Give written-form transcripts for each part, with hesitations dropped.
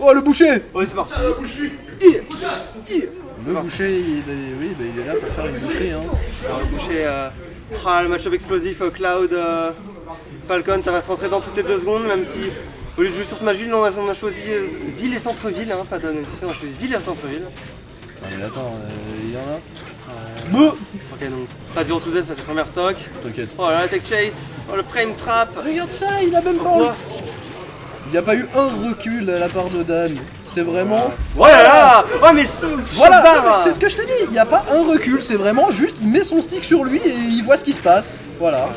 Oh le boucher. Ouais, c'est parti. Le boucher, il est là pour faire une boucherie. Hein. Alors, le boucher, le match-up explosif, Cloud, Falcon, ça va se rentrer dans toutes les 2 secondes, même si au lieu de jouer sur Smashville, on a choisi ville et centre-ville, hein, pas Dawn on a choisi ville et centre-ville. Ah mais attends, il y en a. Ok, donc pas du to Z, ça c'est première stock. T'inquiète. Oh là, la tech chase, oh le frame trap. Regarde ça, il a même pas. Quoi? Il n'y a pas eu un recul de la part de Dan. C'est vraiment. Voilà. Oh mais Voilà, c'est ce que je te dis. Il n'y a pas un recul, c'est vraiment juste, il met son stick sur lui et il voit ce qui se passe. Voilà.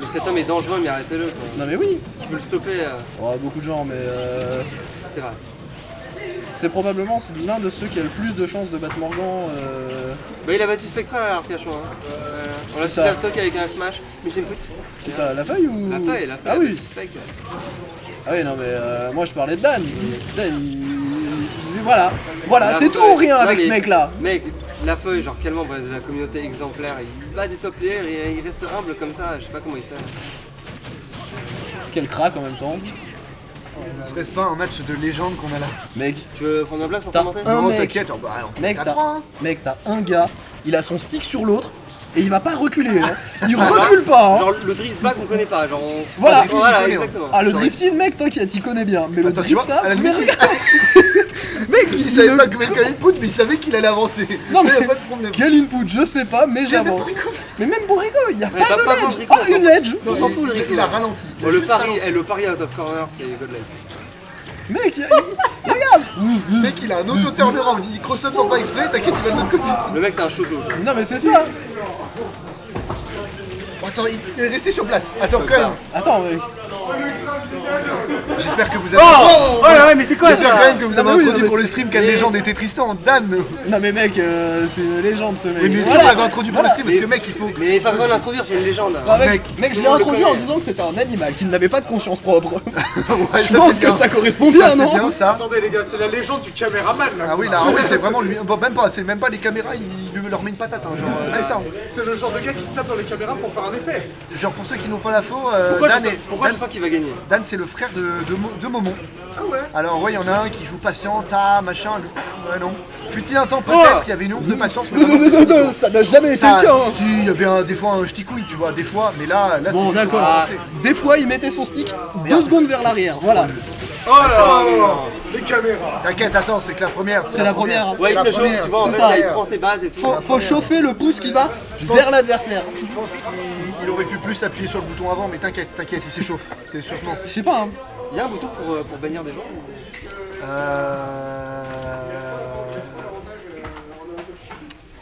Mais cet homme est dangereux, mais arrêtez-le quoi. Non mais oui. Qui peut le stopper Oh, beaucoup de gens, mais c'est vrai. c'est probablement l'un de ceux qui a le plus de chances de battre Morgan. Bah il a battu Spectral à l'Arcachon. Hein. On l'a C'est ça. super stock avec un smash, mais c'est une pute. C'est ça, la feuille ou. La feuille. Ah a oui. battu Spec. Ah oui, non mais moi je parlais de Dan. Dan, voilà. Voilà, Là, c'est tout ouais. ou rien Non, avec ce mais- mec là. Mec, la feuille, genre quellement de la communauté exemplaire, il bat des top players et il reste humble comme ça, je sais pas comment il fait. Quel crack en même temps. Serait-ce pas un match de légende qu'on a là? Mec, Tu veux prendre un place pour T'as commenter un Non, mec. t'inquiète, oh, bah non. mec, T'as t'as 3, hein. mec, t'as un gars, il a son stick sur l'autre et il va pas reculer. Hein. Il recule pas. Hein. Genre le drift back on connaît pas, genre on... Voilà. Voilà, Il connaît, exactement. Ah le drifting mec t'inquiète il connaît bien mais le Attends, tu drift vois, là à la mais limite, regarde Mec, il savait pas que mettre quel input, mais il savait qu'il allait avancer. Non, Ça, y mais- a pas de problème. quel input je sais pas mais j'avance mais même pour Rico il y a Mais pas t'as de pas ledge besoin de Rico, oh une ledge On s'en fout le Rico. Il a ralenti. Il a Oh, le juste pari, ralenti. le pari out of corner c'est Godlike. mec regarde Mec, il a un auto-turnaround. Il cross-up sans faire exprès, t'inquiète, il va de l'autre côté. Le mec c'est un choto. non mais c'est ça Attends, il est resté sur place. Attends, quand même. attends mec J'espère que vous avez. Oh là ouais mais c'est quoi J'espère ça quand même que vous Non, avez mais oui, introduit non, pour mais le stream quelle légende était Tristan. Dan. non mais mec c'est une légende ce mec Oui, mais est-ce Voilà. qu'on l'avait introduit pour le stream? Parce Mais- que mec, il faut. Mais pas besoin de l'introduire, c'est une légende. Ah, mec, Mec, mec, je tout l'ai le monde le introduit en connaît. disant que c'était un animal, qu'il n'avait pas de conscience propre. Ouais, Je pense que ça correspond bien, Ça, non c'est bien ça. Attendez les gars, c'est la légende du caméraman là. Ah oui, là, ah oui, c'est vraiment lui. Bon, même pas, c'est même pas les caméras, il lui leur met une patate. Hein, genre, même ça. C'est le genre de gars qui tape dans les caméras pour faire un effet. Genre, pour ceux qui n'ont pas l'info, Pourquoi je sens qu'il va gagner? Dan, c'est le frère de Momon. Ah ouais. Alors, ouais, il y en a un qui joue patiente, machin. Ouais, non. Fut-il un temps, Oh peut-être qu'il y avait une once de patience, mais Non, maintenant, non, c'est non, fini, non, quoi. ça n'a jamais été Ça, le cas. Hein. si, il y avait des fois un ch'ticouille, tu vois, des fois, mais là, c'est Bon, juste d'accord. pour avancer. Des fois, il mettait son stick 2 secondes vers l'arrière. Voilà. Oh là Les caméras. T'inquiète, attends, c'est que la première. C'est la première. Ouais il la se chauffe, première. tu vois, en C'est fait ça. là, il prend ses bases et tout. Faut chauffer le pouce qui va vers l'adversaire. Je pense qu'il aurait pu plus appuyer sur le bouton avant, mais t'inquiète, il s'échauffe. C'est sûrement. Je sais pas. Hein. Il y a un bouton pour bannir des gens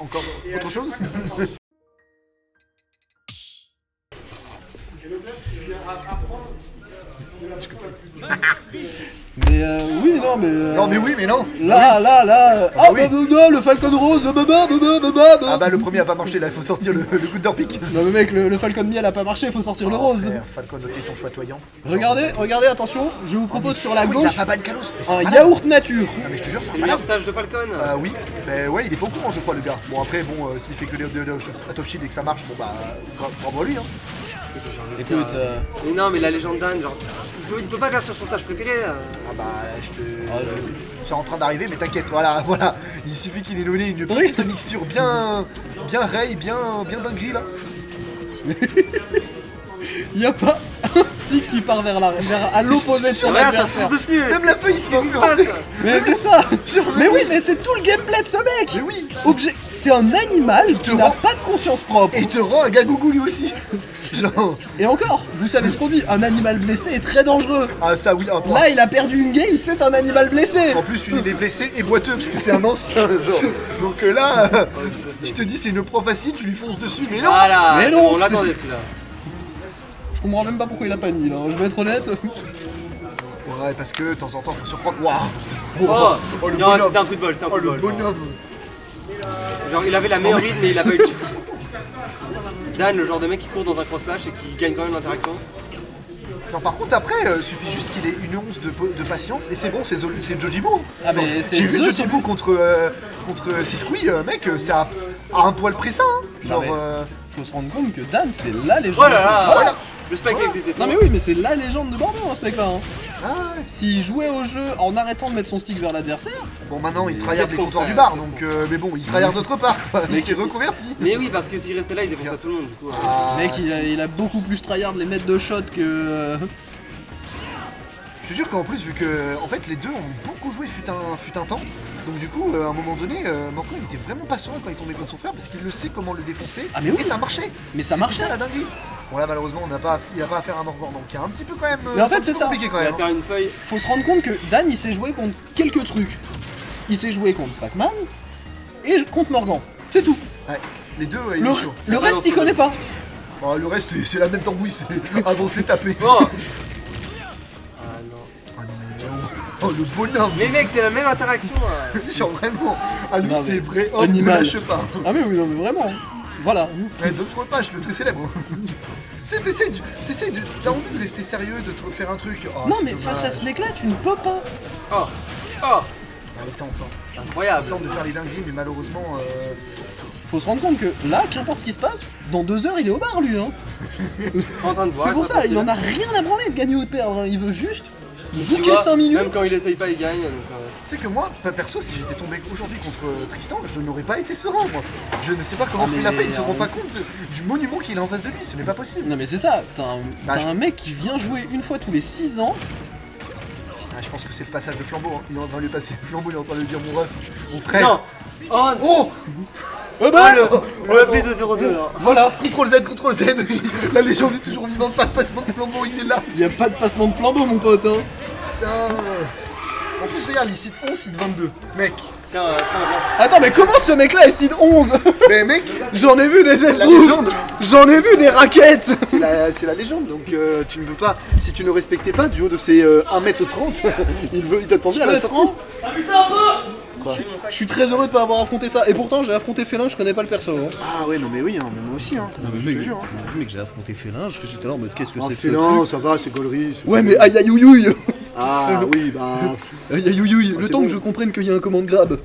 Encore autre chose? Mais oui, non, mais. Non, mais oui, mais non. Là, ah, oui. bah, le Falcon Rose, Ah bah le premier a pas marché là, il faut sortir le coup d'orpic. Non, mais mec, le Falcon Miel a pas marché, faut sortir le rose. Frère, Falcon de téton chatoyant. Regardez, attention, je vous propose sur la Oui, gauche il a pas ban Kalos. mais c'est un malade. yaourt nature. Ah, mais je te jure, c'est C'est le meilleur malade. stage de Falcon. Oui, mais ouais, il est pas au courant, je crois, le gars. Bon, après, bon, s'il fait que la top shield et que ça marche, bon bah, bravo à lui, hein. Écoute, Mais non mais la légende Dan, genre, il peut pas faire sur son stage préféré. Ah bah, c'est en train d'arriver, mais t'inquiète, voilà. Il suffit qu'il ait donné une Oui. petite mixture bien rail, bien dinguerie là. y a pas un stick qui part vers à l'opposé de son Regarde, ça se adversaire. fonce dessus. Même la feuille, il se fait Qu'est-ce qui se passe influencer. Mais c'est ça. Mais oui, mais c'est tout le gameplay de ce mec. Mais oui. C'est un animal qui n'a rend- pas de conscience propre. Et il te rend un gagougou lui aussi. Genre. Et encore, vous savez ce qu'on dit, un animal blessé est très dangereux. Ah, ça oui, Là, il a perdu une game, c'est un animal blessé. En plus, il est blessé et boiteux parce que c'est un ancien. Genre. Donc là, tu te dis c'est une pro facile, tu lui fonces dessus, mais non. Voilà, Mais non, on c'est- l'attendait celui-là. Je comprends même pas pourquoi il a pas mis là, je vais être honnête. Ouais, parce que de temps en temps, faut surprendre. Waouh. Oh, le non, bonhomme. c'était un coup de bol, c'était un Oh coup de le bol. bonhomme. Genre il avait la meilleure rythme mais il a pas eu de... Dan, le genre de mec qui court dans un cross-slash et qui gagne quand même l'interaction. Non, par contre, après, suffit juste qu'il ait une once de patience et c'est bon, c'est Jojibo. Ah, mais c'est J'ai vu The Jojibo contre Siskoui, mec, c'est à un poil près ça. Hein. Genre. mais- Faut se rendre compte que Dan c'est la légende. Oh là là. Voilà. Le spike avec les tétons. Non mais oui, mais c'est la légende de Bordeaux, hein, ce mec-là. Hein. Ah ouais. S'il jouait au jeu en arrêtant de mettre son stick vers l'adversaire, Bon, maintenant il tryhard qu'est-ce des qu'on comptoirs fait, du bar, qu'est-ce donc mais bon, il tryhard d'autre part quoi. Il s'est reconverti. Mais oui, parce que s'il restait là, il défonçait tout le monde du coup. Ah, mec, il a beaucoup plus tryhard les mètres de shot que. Je te jure qu'en plus, vu que en fait les deux ont beaucoup joué fut un temps, donc du coup, à un moment donné, Morgan il était vraiment pas serein quand il tombait contre son frère parce qu'il le sait comment le défoncer. Ah, mais oui. Et ça marchait. Mais ça C'était marchait. ça la dinguerie. Bon là malheureusement il a pas affaire à un Morgan, donc il y a un petit peu quand même. Mais en fait, un petit c'est peu ça. compliqué quand Il même. va faire une feuille. Faut se rendre compte que Dan il sait jouer contre quelques trucs. Il sait jouer contre Pac-Man et contre Morgan. C'est tout. Ouais. Les deux, il est chaud. Le reste il connaît pas. Bon, le reste c'est la même tambouille, c'est avancer, taper. Oh Ah non. Ah non mais oh le bonhomme. Mais mec, c'est la même interaction. Genre vraiment, à lui Non, c'est mais vrai, oh, ne animal. lâche pas. Ah mais oui, non mais vraiment. Voilà. Ouais, Dogs Repage, le très célèbre. Tu sais, t'as envie de rester sérieux, de te faire un truc. Oh, Non c'est mais dommage. face à ce mec-là, tu ne peux pas. Oh Oh Ah, il tente ça. Il Incroyable. tente de faire les dingueries, mais malheureusement. Faut se rendre compte que là, qu'importe ce qui se passe, dans 2 heures il est au bar lui. Hein. En train de voir. C'est pour ça, il en a rien à branler de gagner ou de perdre. Hein. Il veut juste zouker 5 minutes. Même quand il essaye pas, il gagne. Donc, Tu sais que moi, perso, si j'étais tombé aujourd'hui contre Tristan, je n'aurais pas été serein, moi. Je ne sais pas comment Ah, il a mais fait, il se rend pas compte du monument qu'il a en face de lui, ce n'est pas possible. Non mais c'est ça, t'as Bah, un mec qui vient jouer une fois tous les 6 ans. Ah, je pense que c'est le passage de flambeau, hein. Il est en train de lui passer le flambeau, il est en train de lui dire mon ref, mon frère. Non Oh Oh Oh bah On a pris 2-0-2 là. voilà. Contrôle Z, la légende est toujours vivante, pas de passement de flambeau, il est là. Il y a pas de passement de flambeau mon pote hein. Putain. En plus, regarde, il cite 11, cite 22. Mec. Tiens, prends la place. Attends mais comment ce mec là est seed 11? Mais mec, J'en ai vu des la esprous. légende, J'en ai vu des raquettes. c'est la légende, donc tu ne peux pas, si tu ne respectais pas du haut de ses 1m30, il t'attendait à la sortie. Je suis très heureux de pas avoir affronté ça. Et pourtant j'ai affronté Félin, je connais pas le perso. Hein. Ah ouais, non mais oui, hein, mais moi aussi, hein. Je te jure. Mec j'ai affronté Félin, j'étais là en mode qu'est-ce que Ah, c'est que ce félin, truc. ça va, c'est gaulerie. Ouais mais aïe aïe ouïe ouïe. Ah oui, bah. Aïe aïe ouïe ouïe. Le c'est temps bon. que je comprenne qu'il y a un commande grab.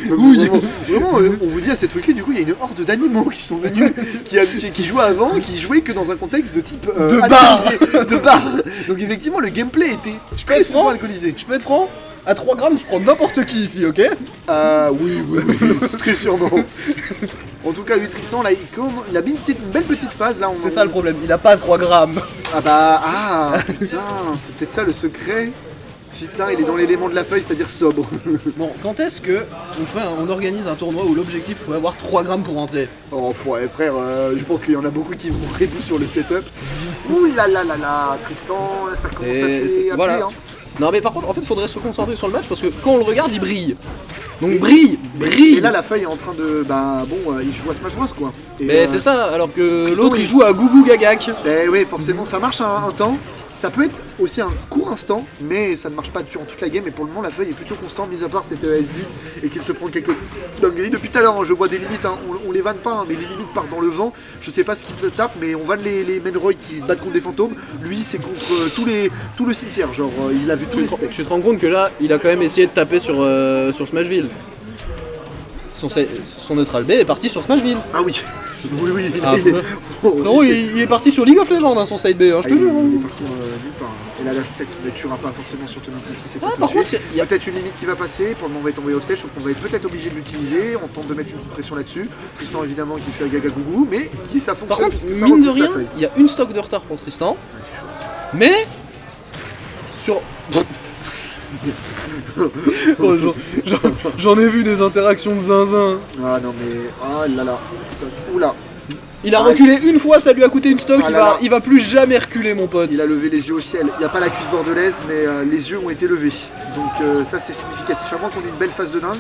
Oui, vraiment, on vous dit à cette week-end, du coup, il y a une horde d'animaux qui sont venus, qui jouaient avant, qui jouaient que dans un contexte de type De bar. alcoolisé, de bar. Donc effectivement, le gameplay était très souvent franc alcoolisé. Je peux être franc? À 3 grammes je prends n'importe qui ici, ok? Oui, très sûrement. En tout cas, lui, Tristan, là, il a mis une belle petite phase, là. C'est ça le problème, il a pas 3 grammes. Putain, c'est peut-être ça le secret. Putain, il est dans l'élément de la feuille, c'est-à-dire sobre. Bon, quand est-ce que on organise un tournoi où l'objectif faut avoir 3 grammes pour rentrer? Oh, ouais, frère, je pense qu'il y en a beaucoup qui vont répondre sur le setup. Ouh là là là là, Tristan, ça commence à puer, voilà. hein. Non mais par contre, en fait, faudrait se concentrer sur le match parce que quand on le regarde, il brille. Donc brille. Et là, la feuille est en train de. Il joue à Smash Bros, quoi. Et, Mais c'est ça, alors que Tristan, l'autre il il- joue à Gougou Gagak. Ouais, forcément, ça marche un temps. Ça peut être aussi un court instant, mais ça ne marche pas durant toute la game. Et pour le moment, la feuille est plutôt constante, mis à part cette SD et qu'il se prend quelques dingueries. Depuis tout à l'heure, hein, je vois des limites, hein, on les vanne pas, hein, mais les limites partent dans le vent. Je sais pas ce qu'il se tape, mais on vanne les Menroy qui se battent contre des fantômes. Lui, c'est contre tout le cimetière. Genre, il a vu tous les specs. Tu te rends compte que là, il a quand même essayé de taper sur Smashville. Son neutral B est parti sur Smashville. Ah oui, oui. Ah, Frérot, il est parti sur League of Legends, hein, son side B, hein, je te jure. Il hein. est parti nulle part. Et là, peut-être qu'il ne tuera pas forcément sur Tommy City, c'est Ah, pas tout par de contre, suite. il y a- Peut-être une limite qui va passer, pour le moment on va être envoyé off stage, donc on va être peut-être obligé de l'utiliser, on tente de mettre une petite pression là-dessus. Tristan évidemment qui fait un gaga gougou, mais qui ça fonctionne. Par contre, puisque ça mine de repousse la rien, feuille. il y a une stock de retard pour Tristan. Ouais, c'est chaud. Mais sur. Oh, j'en ai vu des interactions de zinzin. Ah non mais, ah là là, stop. Oula, Il a Ouais. reculé une fois, ça lui a coûté une stock, Ah là là. il va plus jamais reculer mon pote. il a levé les yeux au ciel. Il n'y a pas la cuisse bordelaise, mais les yeux ont été levés. Donc ça c'est significatif, à moins qu'on ait une belle phase de dingue.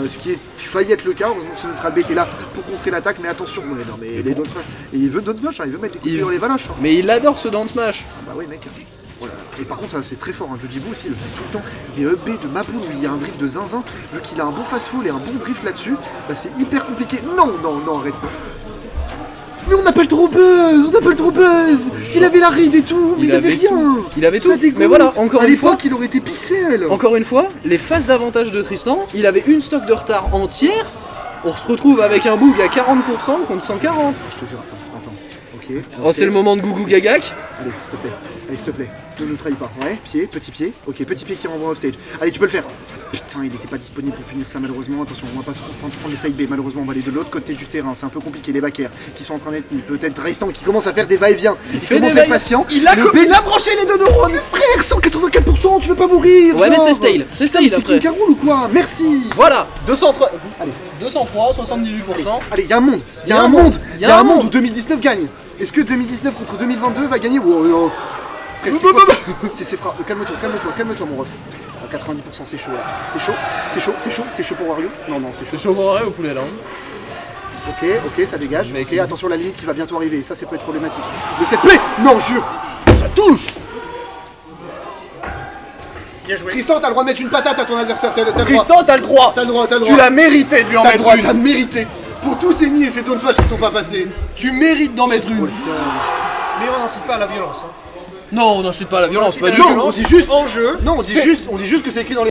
Ce qui est failli être le cas, heureusement que ce neutral B était là pour contrer l'attaque, mais attention, ouais, non mais les Dance Smash, et il veut Dance Smash, hein, il veut mettre des coups de pied dans les valoches. Hein. Mais il adore ce down smash. Ah bah ouais mec. Voilà. Et par contre ça c'est très fort, hein. Jojibo aussi il le faisait tout le temps. Des EB de Mabou où il y a un drift de zinzin, vu qu'il a un bon fast-fall et un bon drift là-dessus, bah c'est hyper compliqué. Non, arrête. Mais on appelle trop Buzz, il avait la ride et tout, mais il avait rien. tout. Il avait Ça tout. dégoûte. Mais voilà, encore à une fois, l'époque il aurait été pixel. encore une fois, les phases d'avantage de Tristan, il avait une stock de retard entière. On se retrouve avec un boog à 40% contre 140. Je te jure, attends. Ok. Oh, c'est le moment de Gougou Gagak. Allez, s'il te plaît. Allez, s'il te plaît. Ne nous trahis pas. Ouais, pied, petit pied. Ok, petit pied qui renvoie off stage. Allez, tu peux le faire. Putain, il était pas disponible pour punir ça malheureusement. Attention, on va pas se prendre le side B. Malheureusement, on va aller de l'autre côté du terrain. C'est un peu compliqué. Les backers qui sont en train d'être mis. Peut-être Drestan qui commence à faire des va-et-vient. Il commence à être patient. Il a branché les 2 neurones. Frère, 184%, tu veux pas mourir. Ouais, mais genre. c'est stale. C'est Putain, stale mais c'est après. Kim K-Rool ou quoi? Merci. Voilà, 203, Allez. 203, 78%. Allez, il y a un monde. Il y a un monde où 2019 gagne. Est-ce que 2019 contre 2022 va gagner? Wow, frère, c'est quoi ça? C'est frappe. Calme-toi, mon ref. 90% c'est chaud là. C'est chaud pour Wario. Non, c'est chaud. C'est chaud pour ou poulet là. Ok, ça dégage. Mec, Ok, attention, la limite qui va bientôt arriver. Ça peut être problématique. Le set play. Non, jure. Ça touche. Bien joué. Tristan, t'as le droit de mettre une patate à ton adversaire. T'as le droit. Tristan, t'as le droit. T'as le droit. Tu l'as mérité de lui en T'as le mettre droit, une. t'as mérité. Pour tous ces nids et ces Tone Smash qui sont pas passés. Tu mérites d'en mettre une. Mais on n'incite pas à la violence. Hein. Non, on n'incite pas à la violence, pas du Non, tout. on dit juste En jeu. Non, on dit juste que c'est écrit dans les